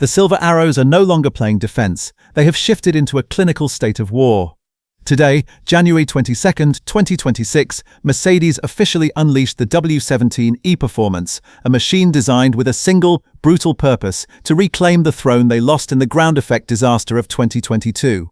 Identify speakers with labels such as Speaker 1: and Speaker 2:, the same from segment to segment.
Speaker 1: The Silver Arrows are no longer playing defense, they have shifted into a clinical state of war. Today, January 22, 2026, Mercedes officially unleashed the W17 E-Performance, a machine designed with a single, brutal purpose to reclaim the throne they lost in the ground effect disaster of 2022.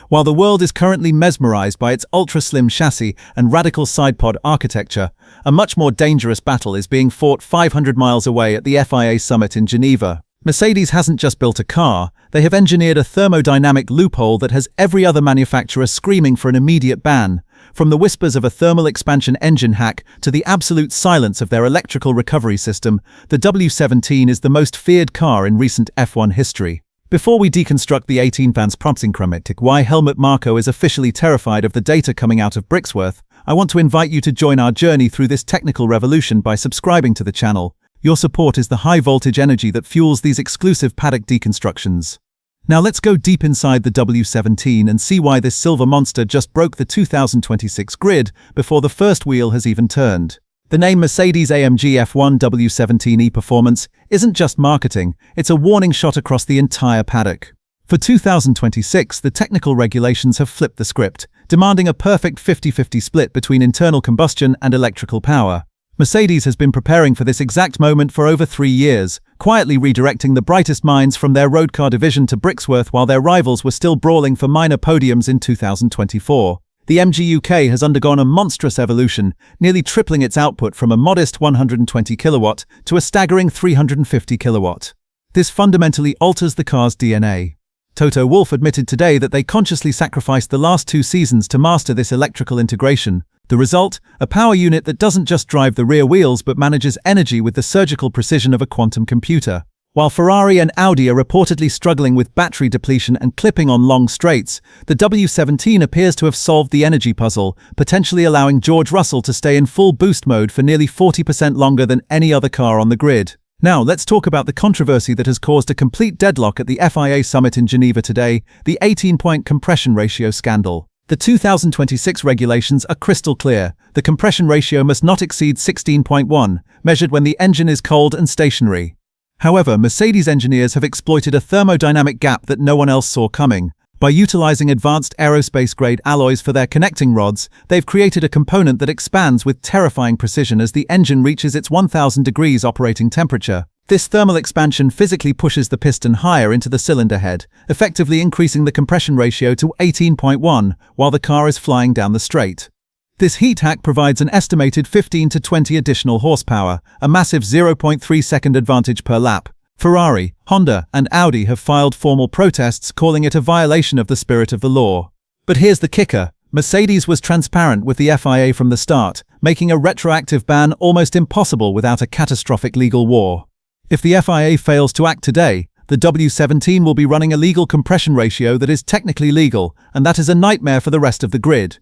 Speaker 1: While the world is currently mesmerized by its ultra-slim chassis and radical sidepod architecture, a much more dangerous battle is being fought 500 miles away at the FIA summit in Geneva. Mercedes hasn't just built a car, they have engineered a thermodynamic loophole that has every other manufacturer screaming for an immediate ban. From the whispers of a thermal expansion engine hack to the absolute silence of their electrical recovery system, the W17 is the most feared car in recent F1 history. Before we deconstruct the 18 fans prompting why Helmut Marko is officially terrified of the data coming out of Brixworth, I want to invite you to join our journey through this technical revolution by subscribing to the channel. Your support is the high-voltage energy that fuels these exclusive paddock deconstructions. Now let's go deep inside the W17 and see why this silver monster just broke the 2026 grid before the first wheel has even turned. The name Mercedes-AMG F1 W17 E-Performance isn't just marketing, it's a warning shot across the entire paddock. For 2026, the technical regulations have flipped the script, demanding a perfect 50-50 split between internal combustion and electrical power. Mercedes has been preparing for this exact moment for over 3 years, quietly redirecting the brightest minds from their road car division to Brixworth while their rivals were still brawling for minor podiums in 2024. The MGU-K has undergone a monstrous evolution, nearly tripling its output from a modest 120 kilowatt to a staggering 350 kilowatt. This fundamentally alters the car's DNA. Toto Wolff admitted today that they consciously sacrificed the last 2 seasons to master this electrical integration. The result? A power unit that doesn't just drive the rear wheels but manages energy with the surgical precision of a quantum computer. While Ferrari and Audi are reportedly struggling with battery depletion and clipping on long straights, the W17 appears to have solved the energy puzzle, potentially allowing George Russell to stay in full boost mode for nearly 40% longer than any other car on the grid. Now, let's talk about the controversy that has caused a complete deadlock at the FIA summit in Geneva today, the 18-point compression ratio scandal. The 2026 regulations are crystal clear. The compression ratio must not exceed 16.1, measured when the engine is cold and stationary. However, Mercedes engineers have exploited a thermodynamic gap that no one else saw coming. By utilizing advanced aerospace-grade alloys for their connecting rods, they've created a component that expands with terrifying precision as the engine reaches its 1000 degrees operating temperature. This thermal expansion physically pushes the piston higher into the cylinder head, effectively increasing the compression ratio to 18.1 while the car is flying down the straight. This heat hack provides an estimated 15 to 20 additional horsepower, a massive 0.3-second advantage per lap. Ferrari, Honda, and Audi have filed formal protests calling it a violation of the spirit of the law. But here's the kicker. Mercedes was transparent with the FIA from the start, making a retroactive ban almost impossible without a catastrophic legal war. If the FIA fails to act today, the W17 will be running a legal compression ratio that is technically legal, and that is a nightmare for the rest of the grid.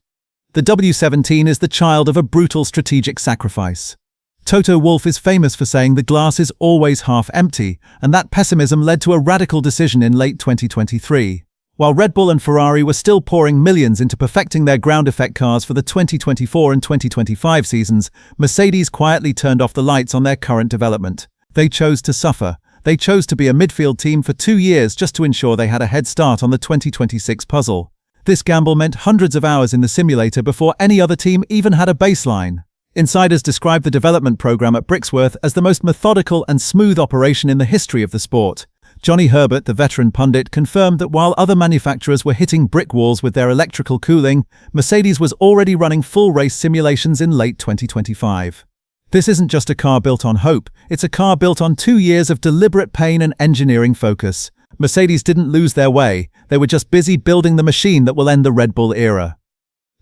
Speaker 1: The W17 is the child of a brutal strategic sacrifice. Toto Wolff is famous for saying the glass is always half empty, and that pessimism led to a radical decision in late 2023. While Red Bull and Ferrari were still pouring millions into perfecting their ground effect cars for the 2024 and 2025 seasons, Mercedes quietly turned off the lights on their current development. They chose to suffer. They chose to be a midfield team for 2 years just to ensure they had a head start on the 2026 puzzle. This gamble meant hundreds of hours in the simulator before any other team even had a baseline. Insiders described the development program at Brixworth as the most methodical and smooth operation in the history of the sport. Johnny Herbert, the veteran pundit, confirmed that while other manufacturers were hitting brick walls with their electrical cooling, Mercedes was already running full race simulations in late 2025. This isn't just a car built on hope, it's a car built on 2 years of deliberate pain and engineering focus. Mercedes didn't lose their way, they were just busy building the machine that will end the Red Bull era.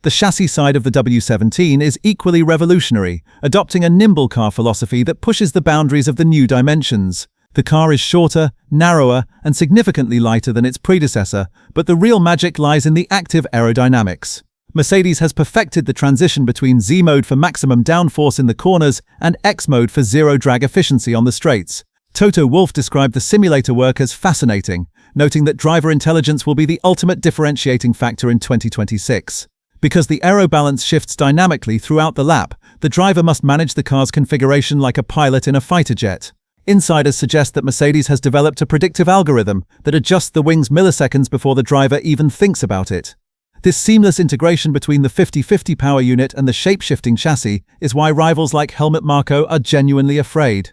Speaker 1: The chassis side of the W17 is equally revolutionary, adopting a nimble car philosophy that pushes the boundaries of the new dimensions. The car is shorter, narrower, and significantly lighter than its predecessor, but the real magic lies in the active aerodynamics. Mercedes has perfected the transition between Z mode for maximum downforce in the corners and X mode for zero drag efficiency on the straights. Toto Wolff described the simulator work as fascinating, noting that driver intelligence will be the ultimate differentiating factor in 2026. Because the aero balance shifts dynamically throughout the lap, the driver must manage the car's configuration like a pilot in a fighter jet. Insiders suggest that Mercedes has developed a predictive algorithm that adjusts the wings milliseconds before the driver even thinks about it. This seamless integration between the 50/50 power unit and the shape-shifting chassis is why rivals like Helmut Marko are genuinely afraid.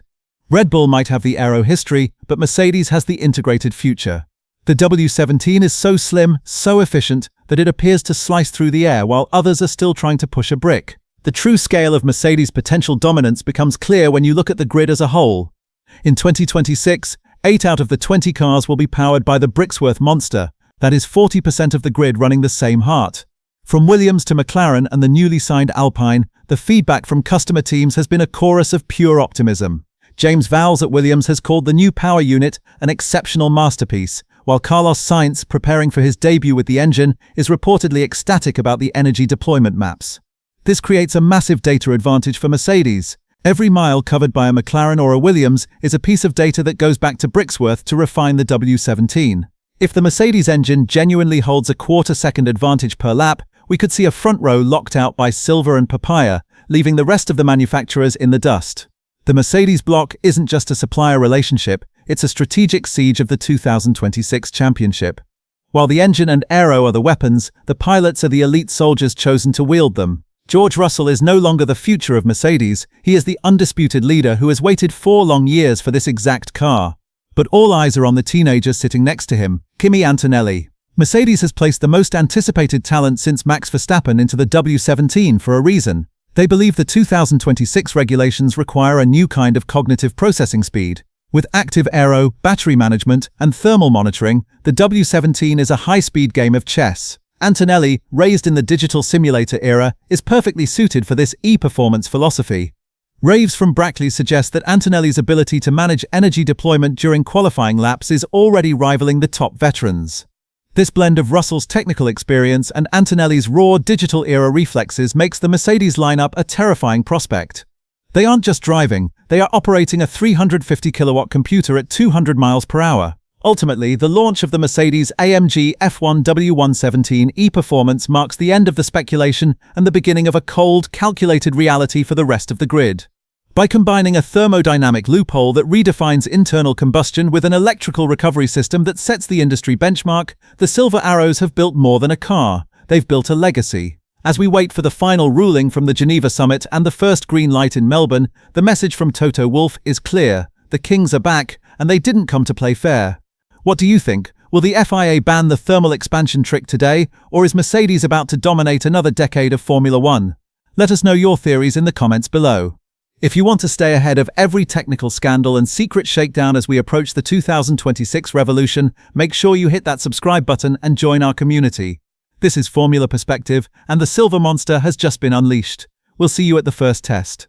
Speaker 1: Red Bull might have the aero history, but Mercedes has the integrated future. The W17 is so slim, so efficient, that it appears to slice through the air while others are still trying to push a brick. The true scale of Mercedes' potential dominance becomes clear when you look at the grid as a whole. In 2026, 8 out of the 20 cars will be powered by the Brixworth monster. That is 40% of the grid running the same heart. From Williams to McLaren and the newly signed Alpine, the feedback from customer teams has been a chorus of pure optimism. James Vowles at Williams has called the new power unit an exceptional masterpiece, while Carlos Sainz, preparing for his debut with the engine, is reportedly ecstatic about the energy deployment maps. This creates a massive data advantage for Mercedes. Every mile covered by a McLaren or a Williams is a piece of data that goes back to Brixworth to refine the W17. If the Mercedes engine genuinely holds a quarter-second advantage per lap, we could see a front row locked out by Silver and Papaya, leaving the rest of the manufacturers in the dust. The Mercedes block isn't just a supplier relationship, it's a strategic siege of the 2026 championship. While the engine and aero are the weapons, the pilots are the elite soldiers chosen to wield them. George Russell is no longer the future of Mercedes, he is the undisputed leader who has waited 4 long years for this exact car. But all eyes are on the teenager sitting next to him, Kimi Antonelli. Mercedes has placed the most anticipated talent since Max Verstappen into the W17 for a reason. They believe the 2026 regulations require a new kind of cognitive processing speed. With active aero, battery management, and thermal monitoring, the W17 is a high-speed game of chess. Antonelli, raised in the digital simulator era, is perfectly suited for this e-performance philosophy. Raves from Brackley suggest that Antonelli's ability to manage energy deployment during qualifying laps is already rivaling the top veterans. This blend of Russell's technical experience and Antonelli's raw digital-era reflexes makes the Mercedes lineup a terrifying prospect. They aren't just driving, they are operating a 350-kilowatt computer at 200 miles per hour. Ultimately, the launch of the Mercedes-AMG F1 W17 e-Performance marks the end of the speculation and the beginning of a cold, calculated reality for the rest of the grid. By combining a thermodynamic loophole that redefines internal combustion with an electrical recovery system that sets the industry benchmark, the Silver Arrows have built more than a car, they've built a legacy. As we wait for the final ruling from the Geneva Summit and the first green light in Melbourne, the message from Toto Wolff is clear. The Kings are back, and they didn't come to play fair. What do you think? Will the FIA ban the thermal expansion trick today, or is Mercedes about to dominate another decade of Formula One? Let us know your theories in the comments below. If you want to stay ahead of every technical scandal and secret shakedown as we approach the 2026 revolution, make sure you hit that subscribe button and join our community. This is Formula Perspective, and the Silver Monster has just been unleashed. We'll see you at the first test.